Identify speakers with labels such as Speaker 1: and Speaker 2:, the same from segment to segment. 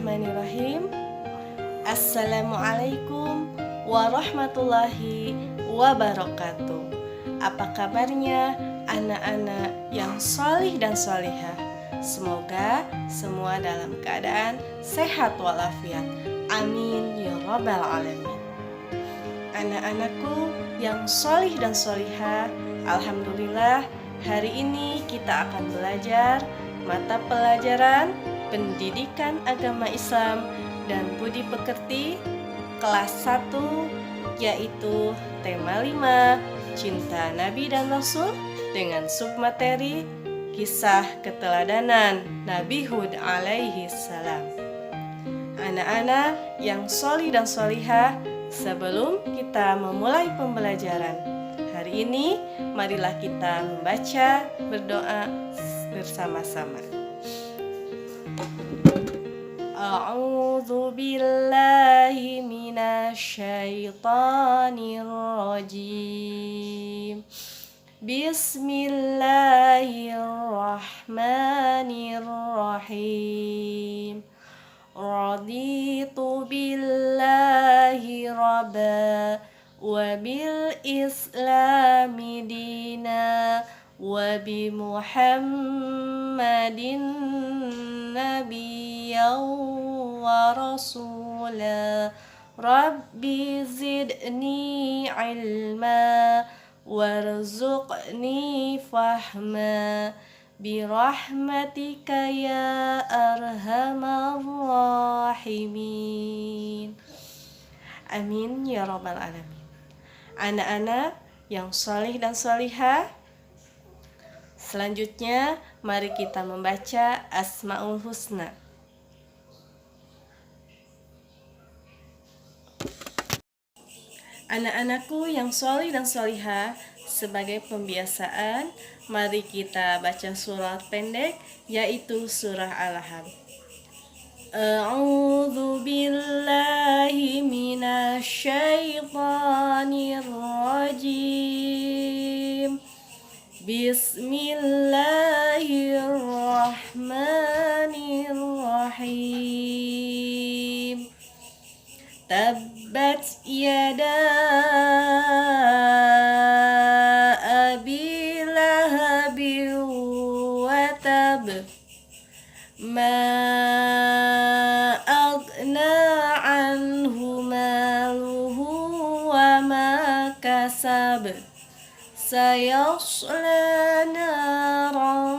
Speaker 1: Bismillahirrahmanirrahim. Assalamualaikum warahmatullahi wabarakatuh. Apa kabarnya anak-anak yang solih dan solihah? Semoga semua dalam keadaan sehat walafiat. Amin ya rabbal alamin. Anak-anakku yang solih dan solihah, alhamdulillah hari ini kita akan belajar mata pelajaran Pendidikan Agama Islam dan Budi Pekerti kelas 1, yaitu tema 5 Cinta Nabi dan Rasul dengan submateri Kisah Keteladanan Nabi Hud alaihi salam. Anak-anak yang solih dan solihah, sebelum kita memulai pembelajaran hari ini, marilah kita membaca berdoa bersama-sama. A'udzu billahi minasyaitonir rajim. Bismillahirrahmanirrahim. Raditu billahi rabba wa bil islami dina wa bi Muhammadin nabiyyan wa rasula. Rabbi zidni ilma warzuqni fahma birahmatika ya arhamar rahimin. Amin ya rabbal alamin. Anak-anak yang solih dan solihah, selanjutnya mari kita membaca Asmaul Husna. Anak-anakku yang solih dan solihah, sebagai pembiasaan, mari kita baca surat pendek, yaitu surah Al-Lahab. A'udzu billahi minasyaitonir rajim. Bismillahirrahmanirrahim. Tabbat yada abi lahabin wa tab. Ma aghna anhu maluhu wa ma kasab. Sayasla naran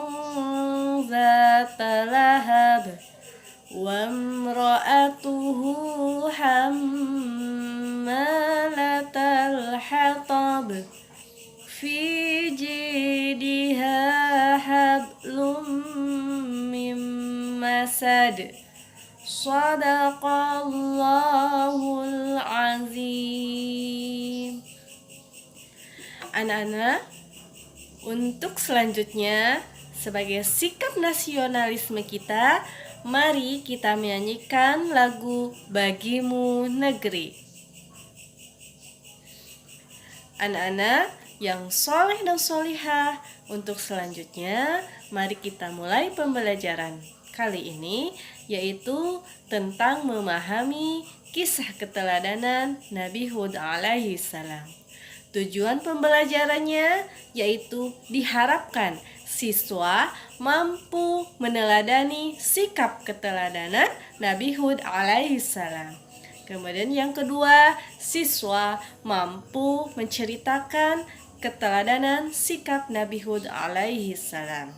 Speaker 1: zata lahab. Wa imra'atuhu hammalatal hatab. Fi jidiha hablum min masad. Shadaqallahul azim. Anak-anak, untuk selanjutnya, sebagai sikap nasionalisme kita, mari kita menyanyikan lagu Bagimu Negeri. Anak-anak yang soleh dan solihah, untuk selanjutnya, mari kita mulai pembelajaran kali ini, yaitu tentang memahami kisah keteladanan Nabi Hud alaihi salam. Tujuan pembelajarannya yaitu diharapkan siswa mampu meneladani sikap keteladanan Nabi Hud alaihi salam. Kemudian yang kedua, siswa mampu menceritakan keteladanan sikap Nabi Hud alaihi salam.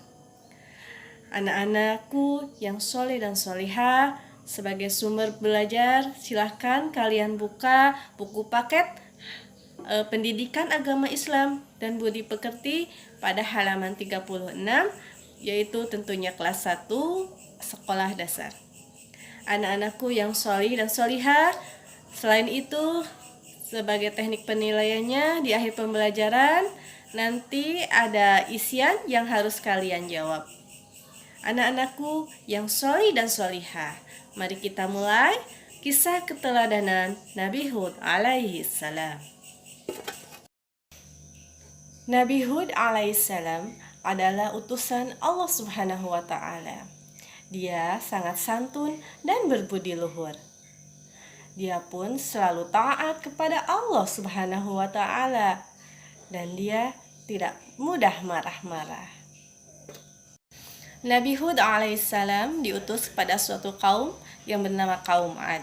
Speaker 1: Anak-anakku yang soleh dan solihah, sebagai sumber belajar, silahkan kalian buka buku paket Pendidikan Agama Islam dan Budi Pekerti pada halaman 36, yaitu tentunya kelas 1 sekolah dasar. Anak-anakku yang solih dan solihah, selain itu sebagai teknik penilaiannya di akhir pembelajaran nanti ada isian yang harus kalian jawab. Anak-anakku yang solih dan solihah, mari kita mulai kisah keteladanan Nabi Hud alaihi salam. Nabi Hud alaihissalam adalah utusan Allah Subhanahu wa Ta'ala. Dia sangat santun dan berbudi luhur. Dia pun selalu taat kepada Allah Subhanahu wa taala dan dia tidak mudah marah-marah. Nabi Hud alaihissalam diutus kepada suatu kaum yang bernama kaum Ad.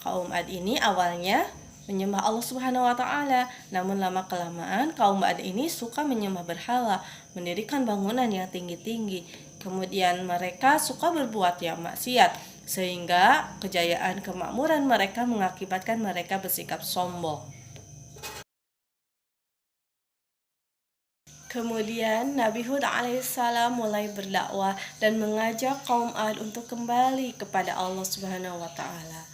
Speaker 1: Kaum Ad ini awalnya menyembah Allah Subhanahu wa taala, namun lama kelamaan kaum Ad ini suka menyembah berhala, mendirikan bangunan yang tinggi-tinggi. Kemudian mereka suka berbuat yang maksiat, sehingga kejayaan kemakmuran mereka mengakibatkan mereka bersikap sombong. Kemudian Nabi Hud alaihissalam mulai berdakwah dan mengajak kaum Ad untuk kembali kepada Allah Subhanahu wa taala.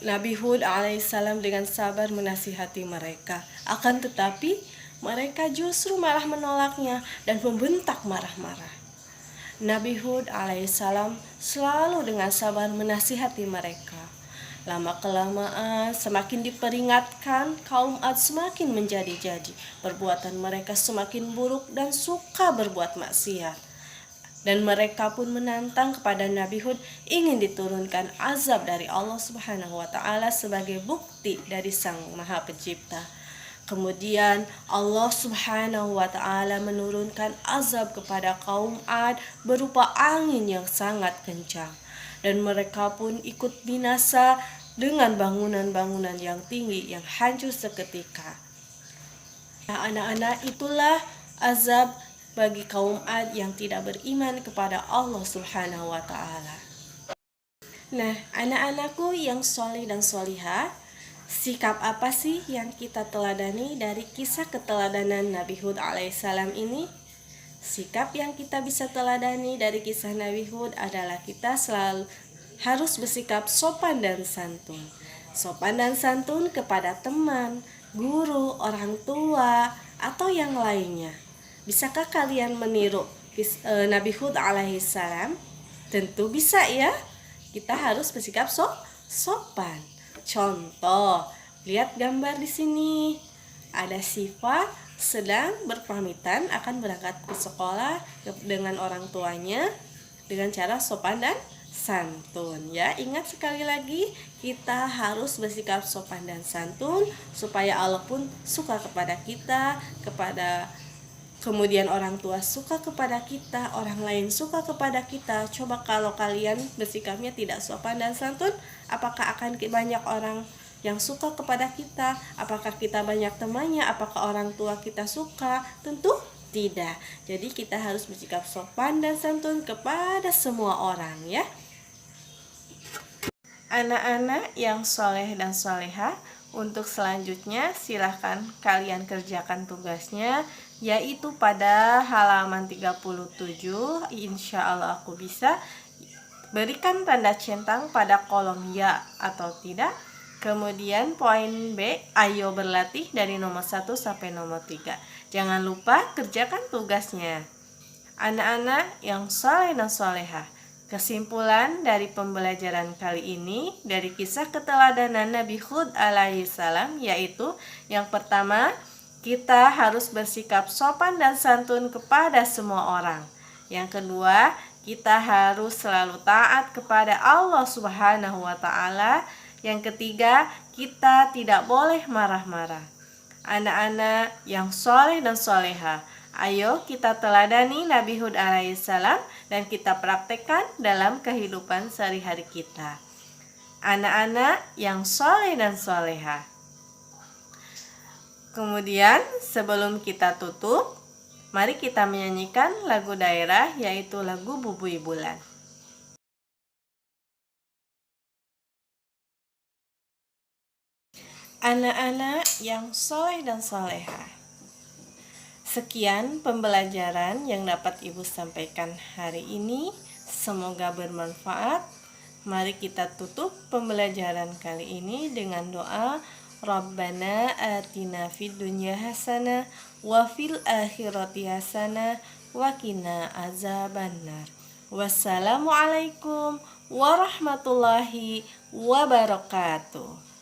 Speaker 1: Nabi Hud alaihissalam dengan sabar menasihati mereka. Akan tetapi mereka justru malah menolaknya dan membentak marah-marah. Nabi Hud alaihissalam selalu dengan sabar menasihati mereka. Lama-kelamaan semakin diperingatkan, kaum Ad semakin menjadi-jadi. Perbuatan mereka semakin buruk dan suka berbuat maksiat. Dan mereka pun menantang kepada Nabi Hud ingin diturunkan azab dari Allah Subhanahu wa taala sebagai bukti dari Sang Maha Pencipta. Kemudian Allah Subhanahu wa taala menurunkan azab kepada kaum Ad berupa angin yang sangat kencang, dan mereka pun ikut binasa dengan bangunan-bangunan yang tinggi yang hancur seketika. Nah, anak-anak, itulah azab bagi kaum Ad yang tidak beriman kepada Allah Subhanahu wa taala. Nah, anak-anakku yang soleh dan solihah, sikap apa sih yang kita teladani dari kisah keteladanan Nabi Hud alaihissalam ini? Sikap yang kita bisa teladani dari kisah Nabi Hud adalah kita selalu harus bersikap sopan dan santun. Sopan dan santun kepada teman, guru, orang tua, atau yang lainnya. Bisakah kalian meniru Nabi Hud alaihissalam? Tentu bisa ya. Kita harus bersikap sopan. Contoh, lihat gambar di sini. Ada Siva sedang berpamitan akan berangkat ke sekolah dengan orang tuanya dengan cara sopan dan santun. Ya, ingat sekali lagi, kita harus bersikap sopan dan santun supaya Allah pun suka kepada kita, kemudian orang tua suka kepada kita, orang lain suka kepada kita. Coba kalau kalian bersikapnya tidak sopan dan santun, apakah akan banyak orang yang suka kepada kita? Apakah kita banyak temannya? Apakah orang tua kita suka? Tentu tidak. Jadi kita harus bersikap sopan dan santun kepada semua orang ya. Anak-anak yang soleh dan solehah, untuk selanjutnya silahkan kalian kerjakan tugasnya, yaitu pada halaman 37. Insya Allah aku bisa. Berikan tanda centang pada kolom ya atau tidak. Kemudian poin B, ayo berlatih dari nomor 1 sampai nomor 3. Jangan lupa kerjakan tugasnya. Anak-anak yang soleh dan solehah, kesimpulan dari pembelajaran kali ini dari kisah keteladanan Nabi Hud alaihissalam yaitu yang pertama, kita harus bersikap sopan dan santun kepada semua orang. Yang kedua, kita harus selalu taat kepada Allah Subhanahu wa taala. Yang ketiga, kita tidak boleh marah-marah. Anak-anak yang soleh dan solehah, ayo kita teladani Nabi Hud alaihissalam dan kita praktekkan dalam kehidupan sehari-hari kita. Anak-anak yang soleh dan solehah. Kemudian sebelum kita tutup, mari kita menyanyikan lagu daerah yaitu lagu Bubui Bulan. Anak-anak yang soleh dan solehah, sekian pembelajaran yang dapat Ibu sampaikan hari ini. Semoga bermanfaat. Mari kita tutup pembelajaran kali ini dengan doa. Rabbana atina fid dunya hasanah wa fil akhirati hasanah wa qina azabannar. Wassalamualaikum warahmatullahi wabarakatuh.